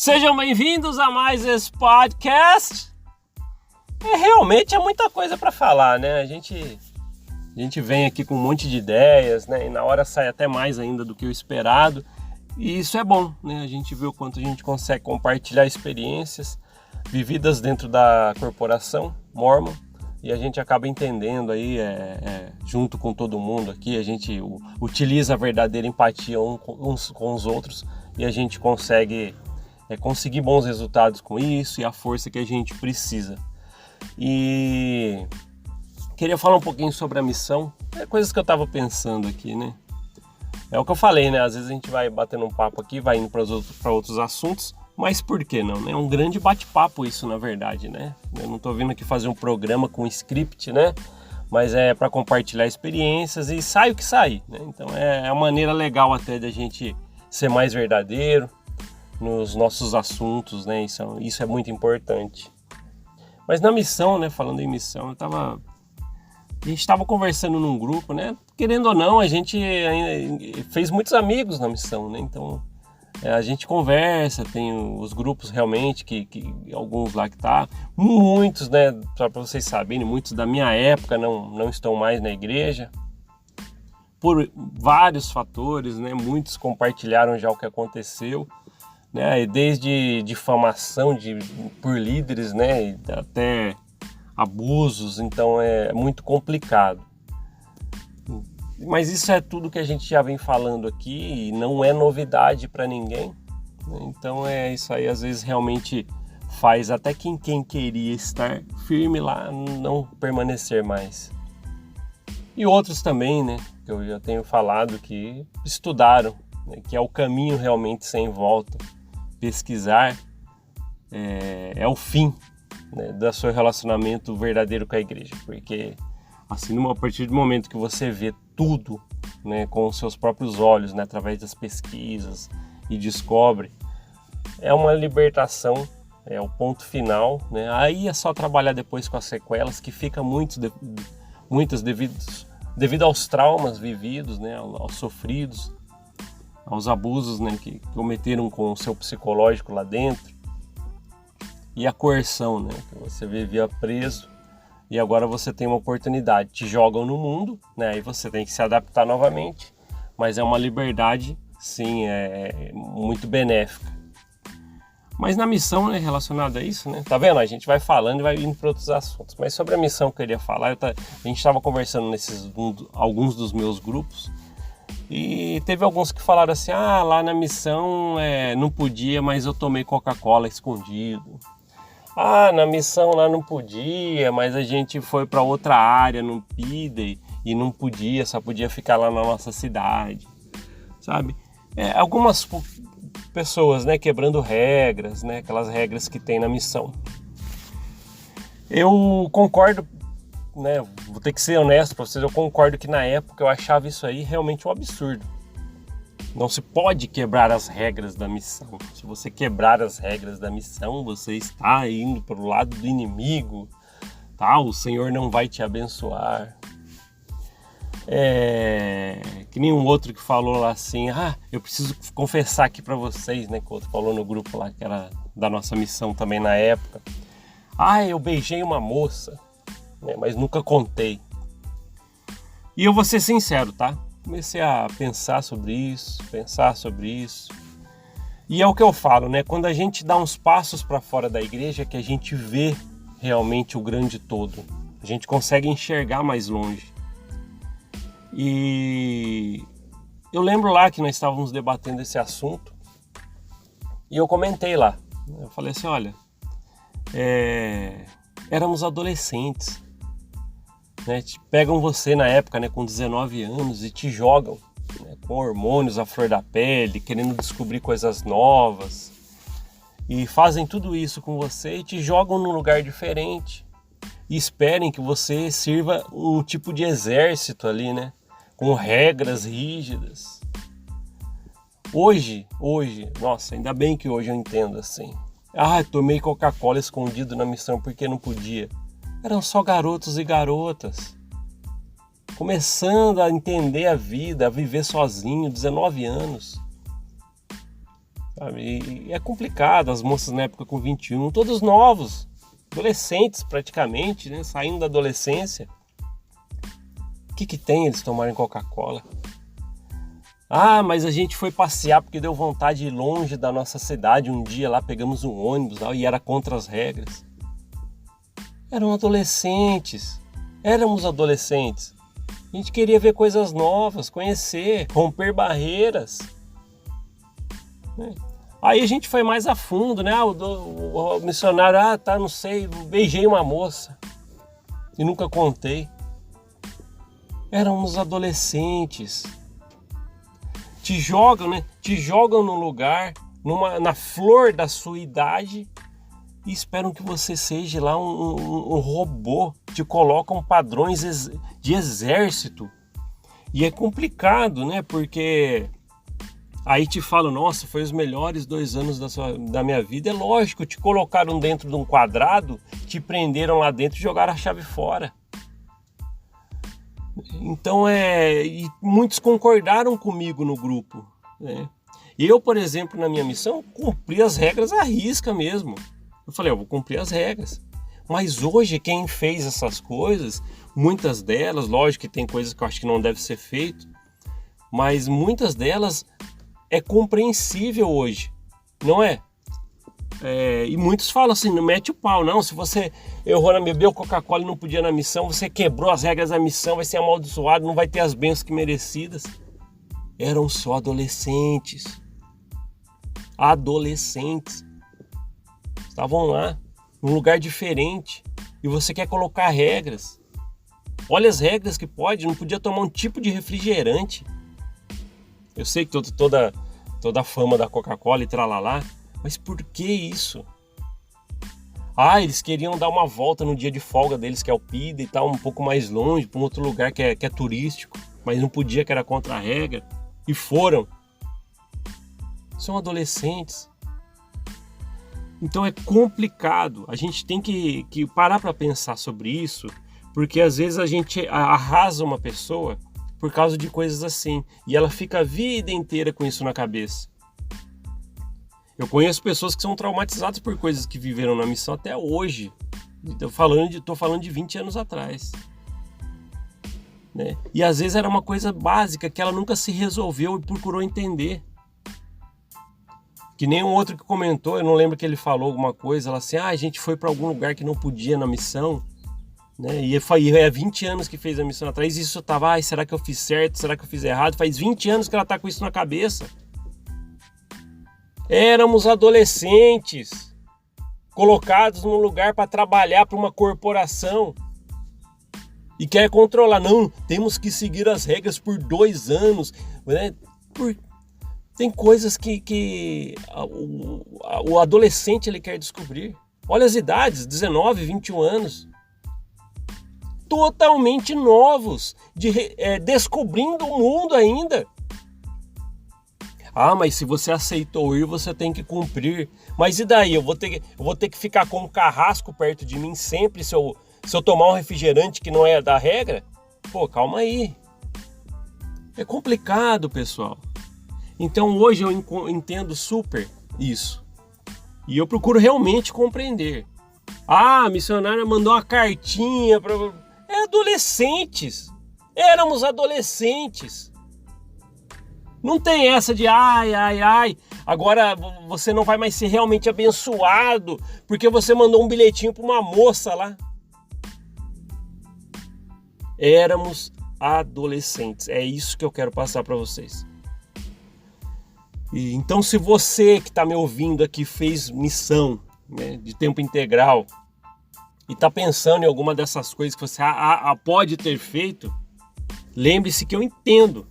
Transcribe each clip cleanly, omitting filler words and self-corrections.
Sejam bem-vindos a mais esse podcast. Realmente é muita coisa para falar, né? A gente vem aqui com um monte de ideias, né? E na hora sai até mais ainda do que o esperado. E isso é bom, né? A gente vê o quanto a gente consegue compartilhar experiências vividas dentro da corporação Mormon. E a gente acaba entendendo aí, junto com todo mundo aqui, a gente utiliza a verdadeira empatia uns com os outros e a gente consegue conseguir bons resultados com isso e a força que a gente precisa. E queria falar um pouquinho sobre a missão, coisas que eu estava pensando aqui, né? É o que eu falei, né? Às vezes a gente vai batendo um papo aqui, vai indo para outros assuntos, mas por que não, né? É um grande bate-papo isso, na verdade, né? Eu não estou vindo aqui fazer um programa com script, né? Mas é para compartilhar experiências e sai o que sai, né? Então é uma maneira legal até da gente ser mais verdadeiro nos nossos assuntos, né? Isso é muito importante. Mas na missão, né? Falando em missão, a gente estava conversando num grupo, né? Querendo ou não, a gente fez muitos amigos na missão, né? Então a gente conversa, tem os grupos realmente, que alguns lá que tá, muitos, né? Só para vocês saberem, muitos da minha época não estão mais na igreja. Por vários fatores, né? Muitos compartilharam já o que aconteceu, né? Desde difamação por líderes, né? Até abusos, então é muito complicado. Mas isso é tudo que a gente já vem falando aqui e não é novidade para ninguém, né? Então isso aí às vezes realmente faz até quem queria estar firme lá não permanecer mais. E outros também, né? Que eu já tenho falado que estudaram, né, que é o caminho realmente sem volta. Pesquisar é o fim, né, do seu relacionamento verdadeiro com a igreja, porque assim, a partir do momento que você vê tudo, né, com os seus próprios olhos, né, através das pesquisas e descobre, é uma libertação, é o ponto final, né? Aí é só trabalhar depois com as sequelas que fica muitas devido aos traumas vividos, né, aos sofridos, aos abusos, né, que cometeram com o seu psicológico lá dentro, e a coerção, né, que você vivia preso e agora você tem uma oportunidade, te jogam no mundo, né, aí você tem que se adaptar novamente, mas é uma liberdade, sim, muito benéfica. Mas na missão, né, relacionada a isso, né, tá vendo? A gente vai falando e vai indo para outros assuntos, mas sobre a missão que eu queria falar, a gente estava conversando alguns dos meus grupos, e teve alguns que falaram assim, lá na missão não podia, mas eu tomei Coca-Cola escondido. Na missão lá não podia, mas a gente foi para outra área, no PIDE, e não podia, só podia ficar lá na nossa cidade, sabe? Algumas pessoas, né, quebrando regras, né, aquelas regras que tem na missão. Eu concordo, né, vou ter que ser honesto para vocês, eu concordo que na época eu achava isso aí realmente um absurdo. Não se pode quebrar as regras da missão. Se você quebrar as regras da missão, você está indo para o lado do inimigo, tá? O Senhor não vai te abençoar. Que nem um outro que falou lá assim, eu preciso confessar aqui para vocês, né, que o outro falou no grupo lá, que era da nossa missão também na época. Eu beijei uma moça, né, mas nunca contei. E eu vou ser sincero, tá? Comecei a pensar sobre isso. E é o que eu falo, né? Quando a gente dá uns passos para fora da igreja, que a gente vê realmente o grande todo. A gente consegue enxergar mais longe. E eu lembro lá que nós estávamos debatendo esse assunto. E eu comentei lá. Eu falei assim, olha, éramos adolescentes, né? Pegam você na época, né, com 19 anos e te jogam, né, com hormônios à flor da pele, querendo descobrir coisas novas, e fazem tudo isso com você e te jogam num lugar diferente e esperem que você sirva um tipo de exército ali, né, com regras rígidas. Hoje, nossa, ainda bem que hoje eu entendo assim. Tomei Coca-Cola escondido na missão porque não podia. Eram só garotos e garotas, começando a entender a vida, a viver sozinho, 19 anos. sabe? E é complicado, as moças na época com 21, todos novos, adolescentes praticamente, né? Saindo da adolescência. O que tem eles tomarem Coca-Cola? Ah, mas a gente foi passear porque deu vontade de ir longe da nossa cidade um dia lá, pegamos um ônibus lá, e era contra as regras. Eram adolescentes, éramos adolescentes. A gente queria ver coisas novas, conhecer, romper barreiras. Aí a gente foi mais a fundo, né? O missionário, tá, não sei, beijei uma moça e nunca contei. Éramos adolescentes. Te jogam, né? Te jogam num lugar, na flor da sua idade e esperam que você seja lá um robô. Te colocam padrões de exército. E é complicado, né? Porque aí te falam, nossa, foi os melhores 2 anos da minha vida. É lógico, te colocaram dentro de um quadrado, te prenderam lá dentro e jogaram a chave fora. Então e muitos concordaram comigo no grupo, né? Eu, por exemplo, na minha missão, cumpri as regras à risca mesmo. Eu falei, eu vou cumprir as regras. Mas hoje quem fez essas coisas, muitas delas, lógico que tem coisas que eu acho que não deve ser feito, mas muitas delas é compreensível hoje, não é? E muitos falam assim, não mete o pau, não, se você errou na bebeu Coca-Cola e não podia na missão, você quebrou as regras da missão, vai ser amaldiçoado, não vai ter as bênçãos que merecidas. Eram só adolescentes. Estavam lá, num lugar diferente, e você quer colocar regras. Olha as regras que pode, não podia tomar um tipo de refrigerante. Eu sei que toda a fama da Coca-Cola e tralalá, mas por que isso? Eles queriam dar uma volta no dia de folga deles, que é o PIDA, e tal, um pouco mais longe, para um outro lugar que é turístico, mas não podia, que era contra a regra, e foram. São adolescentes. Então é complicado, a gente tem que parar para pensar sobre isso, porque às vezes a gente arrasa uma pessoa por causa de coisas assim, e ela fica a vida inteira com isso na cabeça. Eu conheço pessoas que são traumatizadas por coisas que viveram na missão até hoje. Tô falando de 20 anos atrás. Né? E às vezes era uma coisa básica que ela nunca se resolveu e procurou entender. Que nem um outro que comentou, eu não lembro que ele falou alguma coisa, ela assim, a gente foi para algum lugar que não podia na missão. Né? E é 20 anos que fez a missão atrás, e isso tava, será que eu fiz certo, será que eu fiz errado? Faz 20 anos que ela tá com isso na cabeça. Éramos adolescentes, colocados num lugar para trabalhar para uma corporação e quer controlar. Não, temos que seguir as regras por 2 anos. Né? Tem coisas que o adolescente ele quer descobrir. Olha as idades, 19, 21 anos. Totalmente novos, descobrindo o mundo ainda. Mas se você aceitou ir, você tem que cumprir. Mas e daí? Eu vou ter que ficar com um carrasco perto de mim sempre se eu tomar um refrigerante que não é da regra? Pô, calma aí. É complicado, pessoal. Então hoje eu entendo super isso. E eu procuro realmente compreender. A missionária mandou uma cartinha para... adolescentes. Éramos adolescentes. Não tem essa de agora você não vai mais ser realmente abençoado porque você mandou um bilhetinho para uma moça lá. Éramos adolescentes. É isso que eu quero passar para vocês. Então, se você que está me ouvindo aqui fez missão, né, de tempo integral e está pensando em alguma dessas coisas que você pode ter feito, lembre-se que eu entendo.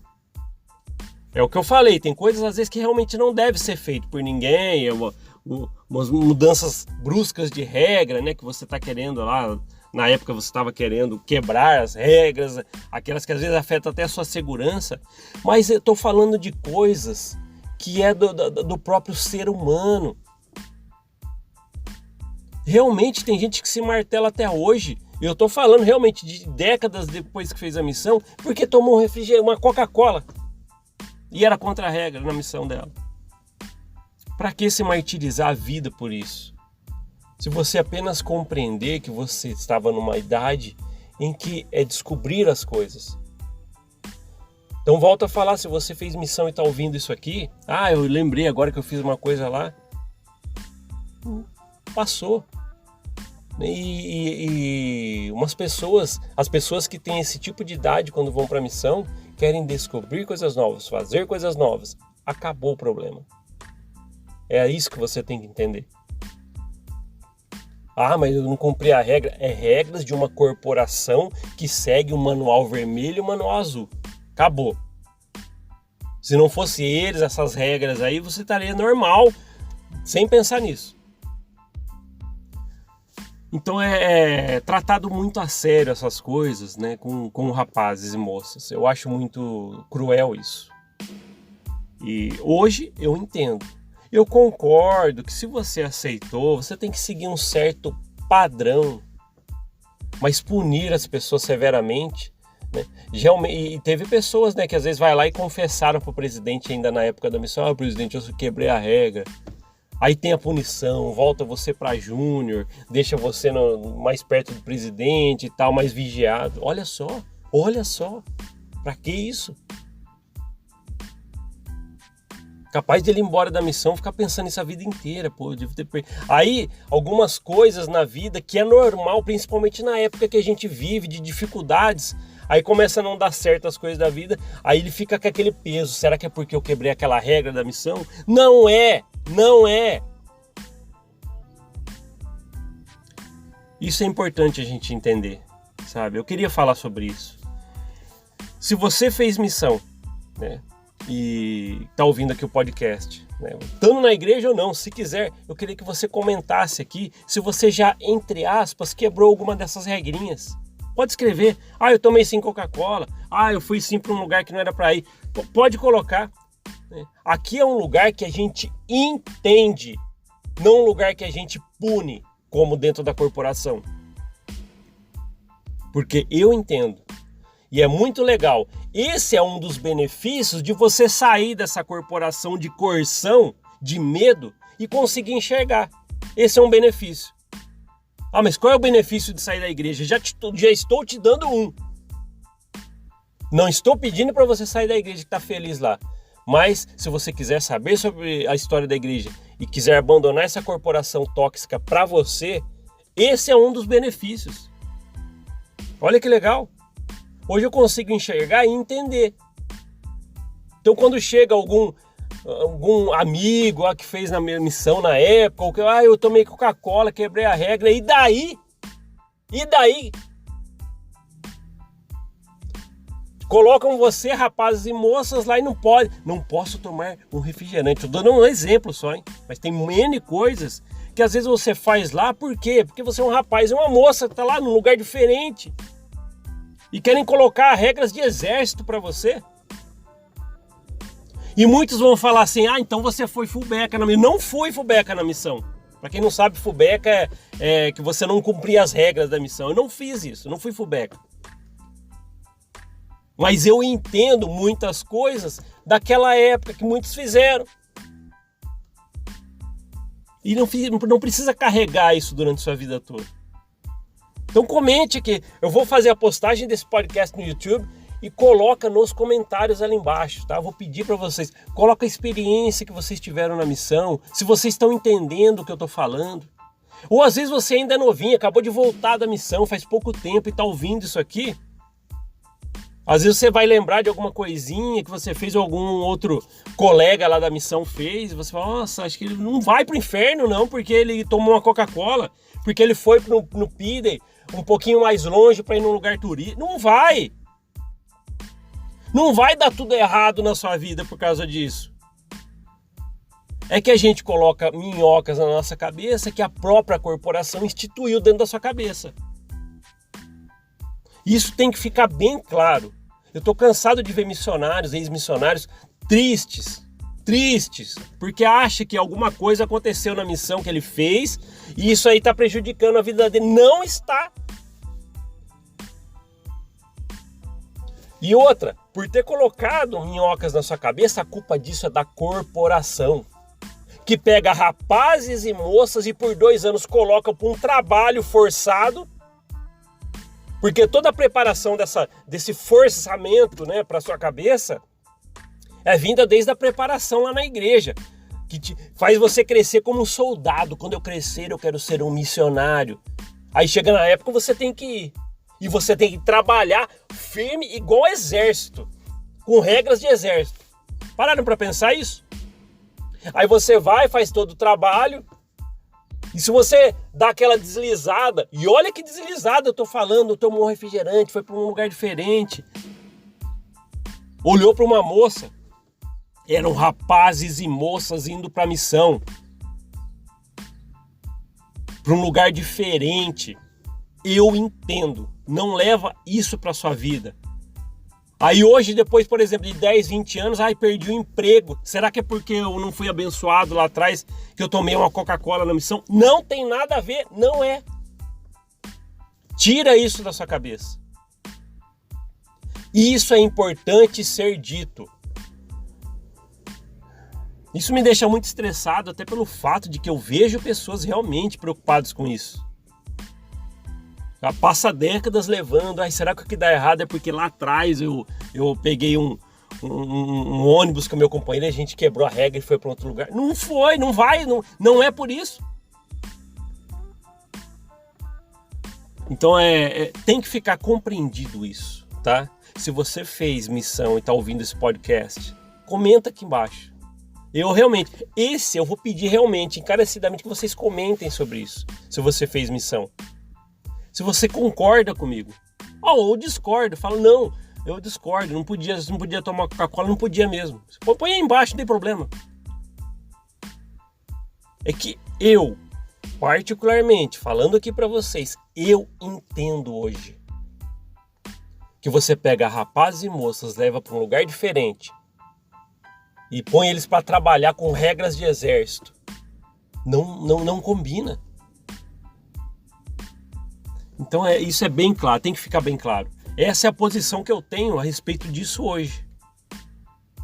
É o que eu falei, tem coisas às vezes que realmente não deve ser feito por ninguém, umas mudanças bruscas de regra, né, que você está querendo lá, na época você estava querendo quebrar as regras, aquelas que às vezes afetam até a sua segurança, mas eu estou falando de coisas que é do próprio ser humano. Realmente tem gente que se martela até hoje, eu estou falando realmente de décadas depois que fez a missão, porque tomou um refrigerante, uma Coca-Cola. E era contra a regra na missão dela. Para que se martirizar a vida por isso? Se você apenas compreender que você estava numa idade em que é descobrir as coisas. Então volto a falar, se você fez missão e está ouvindo isso aqui, eu lembrei agora que eu fiz uma coisa lá, passou. E as pessoas que têm esse tipo de idade quando vão para a missão, querem descobrir coisas novas, fazer coisas novas. Acabou o problema. É isso que você tem que entender. Mas eu não cumpri a regra. É regras de uma corporação que segue o manual vermelho e o manual azul. Acabou. Se não fosse eles, essas regras aí, você estaria normal, sem pensar nisso. Então é tratado muito a sério essas coisas, né, com rapazes e moças. Eu acho muito cruel isso. E hoje eu entendo. Eu concordo que se você aceitou, você tem que seguir um certo padrão, mas punir as pessoas severamente, né? E teve pessoas, né, que às vezes vai lá e confessaram para o presidente ainda na época da missão: presidente, eu quebrei a regra. Aí tem a punição, volta você para júnior, deixa você mais perto do presidente e tal, mais vigiado. Olha só, para que isso? Capaz de ele ir embora da missão, ficar pensando nisso a vida inteira. Aí, algumas coisas na vida que é normal, principalmente na época que a gente vive, de dificuldades, aí começa a não dar certo as coisas da vida, aí ele fica com aquele peso. Será que é porque eu quebrei aquela regra da missão? Não é. Isso é importante a gente entender, sabe? Eu queria falar sobre isso. Se você fez missão, né? E tá ouvindo aqui o podcast, né? Estando na igreja ou não, se quiser, eu queria que você comentasse aqui se você já, entre aspas, quebrou alguma dessas regrinhas. Pode escrever: eu tomei sim Coca-Cola, eu fui sim para um lugar que não era para ir. Pode colocar. Aqui é um lugar que a gente entende, não um lugar que a gente pune, como dentro da corporação. Porque eu entendo. E é muito legal. Esse é um dos benefícios de você sair dessa corporação de coerção, de medo, e conseguir enxergar. Esse é um benefício. Mas qual é o benefício de sair da igreja? Já estou te dando um. Não estou pedindo para você sair da igreja que está feliz lá. Mas se você quiser saber sobre a história da igreja e quiser abandonar essa corporação tóxica para você, esse é um dos benefícios. Olha que legal. Hoje eu consigo enxergar e entender. Então quando chega algum amigo que fez na minha missão na época, ou que eu tomei Coca-Cola, quebrei a regra, e daí? Colocam você, rapazes e moças, lá e não posso tomar um refrigerante. Estou dando um exemplo só, hein? Mas tem N coisas que às vezes você faz lá, por quê? Porque você é um rapaz e uma moça que está lá num lugar diferente. E querem colocar regras de exército para você. E muitos vão falar assim: então você foi fullback na missão. Não fui fullback na missão. Para quem não sabe, fullback é que você não cumpria as regras da missão. Eu não fiz isso, não fui fullback. Mas eu entendo muitas coisas daquela época que muitos fizeram. E não precisa carregar isso durante a sua vida toda. Então comente aqui, eu vou fazer a postagem desse podcast no YouTube e coloca nos comentários ali embaixo, tá? Eu vou pedir para vocês, coloca a experiência que vocês tiveram na missão, se vocês estão entendendo o que eu estou falando. Ou às vezes você ainda é novinho, acabou de voltar da missão, faz pouco tempo e está ouvindo isso aqui. Às vezes você vai lembrar de alguma coisinha que você fez ou algum outro colega lá da missão fez, e você fala: nossa, acho que ele não vai pro inferno não, porque ele tomou uma Coca-Cola, porque ele foi no Pidey um pouquinho mais longe para ir num lugar turístico. Não vai! Não vai dar tudo errado na sua vida por causa disso. É que a gente coloca minhocas na nossa cabeça que a própria corporação instituiu dentro da sua cabeça. Isso tem que ficar bem claro. Eu estou cansado de ver missionários, ex-missionários tristes, porque acha que alguma coisa aconteceu na missão que ele fez e isso aí está prejudicando a vida dele. Não está. E outra, por ter colocado minhocas na sua cabeça, a culpa disso é da corporação. que pega rapazes e moças e por 2 anos coloca para um trabalho forçado, porque toda a preparação desse forçamento, né, para sua cabeça é vinda desde a preparação lá na igreja, que faz você crescer como um soldado. Quando eu crescer, eu quero ser um missionário. Aí chega na época, você tem que ir. E você tem que trabalhar firme, igual exército, com regras de exército. Pararam para pensar isso? Aí você vai, faz todo o trabalho, e se você dá aquela deslizada, e olha que deslizada eu tô falando, tomou um refrigerante, foi para um lugar diferente, olhou para uma moça, eram rapazes e moças indo para a missão, para um lugar diferente. Eu entendo, não leva isso para sua vida. Aí hoje, depois, por exemplo, de 10, 20 anos, perdi o emprego. Será que é porque eu não fui abençoado lá atrás, que eu tomei uma Coca-Cola na missão? Não tem nada a ver, não é. Tira isso da sua cabeça. Isso é importante ser dito. Isso me deixa muito estressado, até pelo fato de que eu vejo pessoas realmente preocupadas com isso. Já passa décadas levando, será que o que dá errado é porque lá atrás eu peguei um ônibus com meu companheiro e a gente quebrou a regra e foi para outro lugar? Não foi, não vai, não é por isso. Então tem que ficar compreendido isso, tá? Se você fez missão e está ouvindo esse podcast, comenta aqui embaixo. Eu vou pedir realmente, encarecidamente, que vocês comentem sobre isso, se você fez missão. Se você concorda comigo. Ou discorda, fala, não, eu discordo, não podia tomar Coca-Cola, não podia mesmo. Põe aí embaixo, não tem problema. É que eu, particularmente, falando aqui pra vocês, eu entendo hoje que você pega rapazes e moças, leva para um lugar diferente e põe eles para trabalhar com regras de exército. Não combina. Então isso é bem claro, tem que ficar bem claro. Essa é a posição que eu tenho a respeito disso hoje.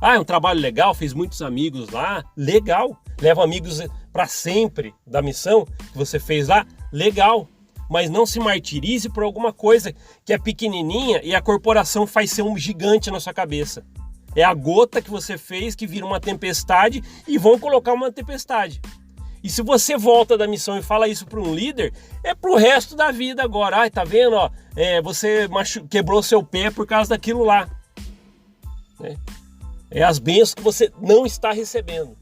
É um trabalho legal, fiz muitos amigos lá, legal. Leva amigos para sempre da missão que você fez lá, legal. Mas não se martirize por alguma coisa que é pequenininha e a corporação faz ser um gigante na sua cabeça. É a gota que você fez que vira uma tempestade e vão colocar uma tempestade. E se você volta da missão e fala isso para um líder, é pro resto da vida agora. Tá vendo? Você quebrou seu pé por causa daquilo lá. É as bênçãos que você não está recebendo.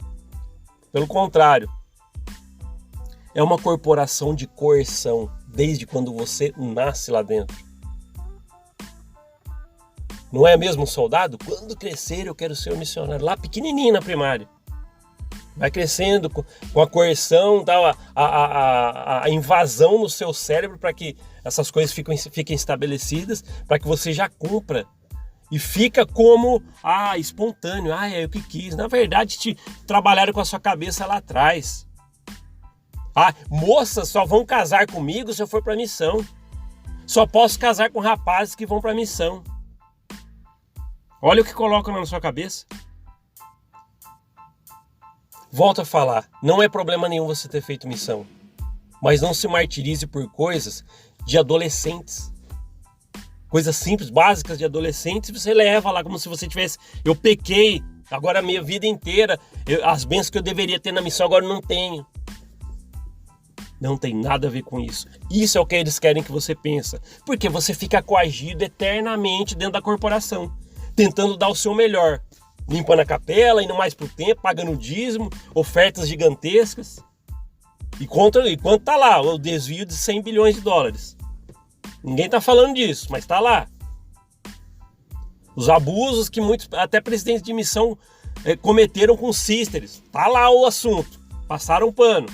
Pelo contrário, é uma corporação de coerção desde quando você nasce lá dentro. Não é mesmo um soldado? Quando crescer eu quero ser um missionário. Lá pequenininho na primária. Vai crescendo com a coerção, a invasão no seu cérebro para que essas coisas fiquem estabelecidas, para que você já cumpra. E fica como espontâneo, é o que quis. Na verdade, trabalharam com a sua cabeça lá atrás. Moças só vão casar comigo se eu for para missão. Só posso casar com rapazes que vão para missão. Olha o que colocam na sua cabeça. Volto a falar, não é problema nenhum você ter feito missão, mas não se martirize por coisas de adolescentes. Coisas simples, básicas de adolescentes, você leva lá como se você tivesse... Eu pequei, agora a minha vida inteira, as bênçãos que eu deveria ter na missão agora não tenho. Não tem nada a ver com isso. Isso é o que eles querem que você pense, porque você fica coagido eternamente dentro da corporação, tentando dar o seu melhor. Limpando a capela, indo mais pro tempo, pagando dízimo, ofertas gigantescas. E quanto tá lá o desvio de 100 bilhões de dólares. Ninguém tá falando disso, mas tá lá. Os abusos que muitos, até presidentes de missão, cometeram com sisters. Tá lá o assunto. Passaram pano.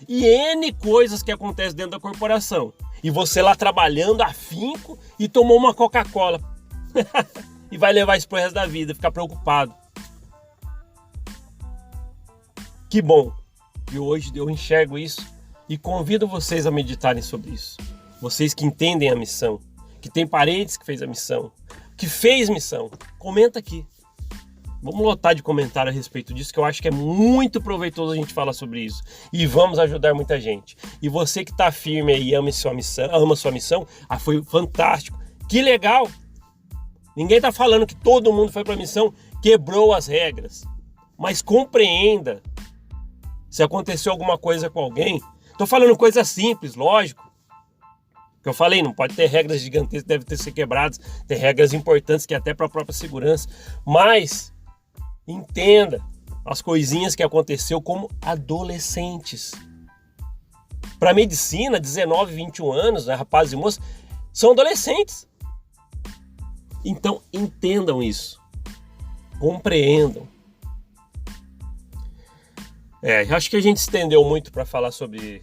E N coisas que acontecem dentro da corporação. E você lá trabalhando afinco e tomou uma Coca-Cola. E vai levar isso pro resto da vida, ficar preocupado. Que bom que hoje eu enxergo isso e convido vocês a meditarem sobre isso. Vocês que entendem a missão, que tem parentes que fez a missão, que fez missão, comenta aqui. Vamos lotar de comentário a respeito disso, que eu acho que é muito proveitoso a gente falar sobre isso. E vamos ajudar muita gente. E você que está firme aí e ama sua missão, foi fantástico. Que legal! Ninguém está falando que todo mundo foi para a missão, quebrou as regras. Mas compreenda se aconteceu alguma coisa com alguém. Estou falando coisa simples, lógico. Que eu falei, não pode ter regras gigantescas, deve ter ser quebradas, tem regras importantes que até para a própria segurança. Mas entenda as coisinhas que aconteceu como adolescentes. Para medicina, 19, 21 anos, né, rapazes e moças, são adolescentes. Então entendam isso, compreendam. Acho que a gente estendeu muito para falar sobre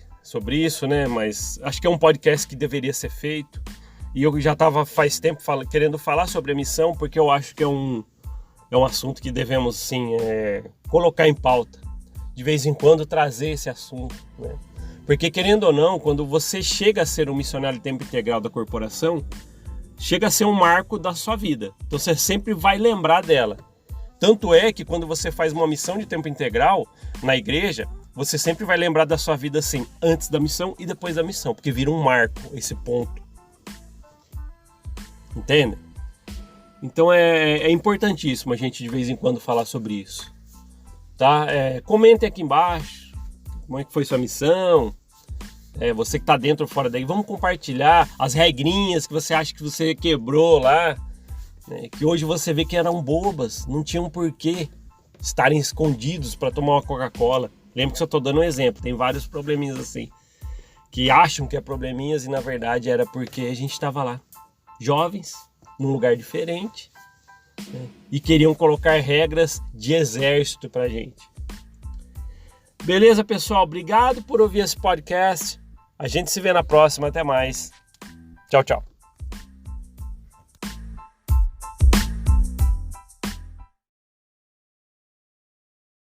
isso, né? Mas acho que é um podcast que deveria ser feito. E eu já estava faz tempo querendo falar sobre a missão, porque eu acho que é um assunto que devemos, sim, colocar em pauta. De vez em quando trazer esse assunto, né? Porque, querendo ou não, quando você chega a ser um missionário de tempo integral da corporação, chega a ser um marco da sua vida. Então você sempre vai lembrar dela. Tanto é que quando você faz uma missão de tempo integral na igreja, você sempre vai lembrar da sua vida assim, antes da missão e depois da missão, porque vira um marco esse ponto. Entende? Então é importantíssimo a gente de vez em quando falar sobre isso. Tá? Comentem aqui embaixo como é que foi sua missão. Você que está dentro ou fora daí, vamos compartilhar as regrinhas que você acha que você quebrou lá, né? Que hoje você vê que eram bobas, não tinham porquê estarem escondidos para tomar uma Coca-Cola. Lembra que eu estou dando um exemplo, tem vários probleminhas assim, que acham que é probleminhas e na verdade era porque a gente estava lá, jovens, num lugar diferente, né? E queriam colocar regras de exército pra gente. Beleza, pessoal? Obrigado por ouvir esse podcast. A gente se vê na próxima. Até mais. Tchau, tchau.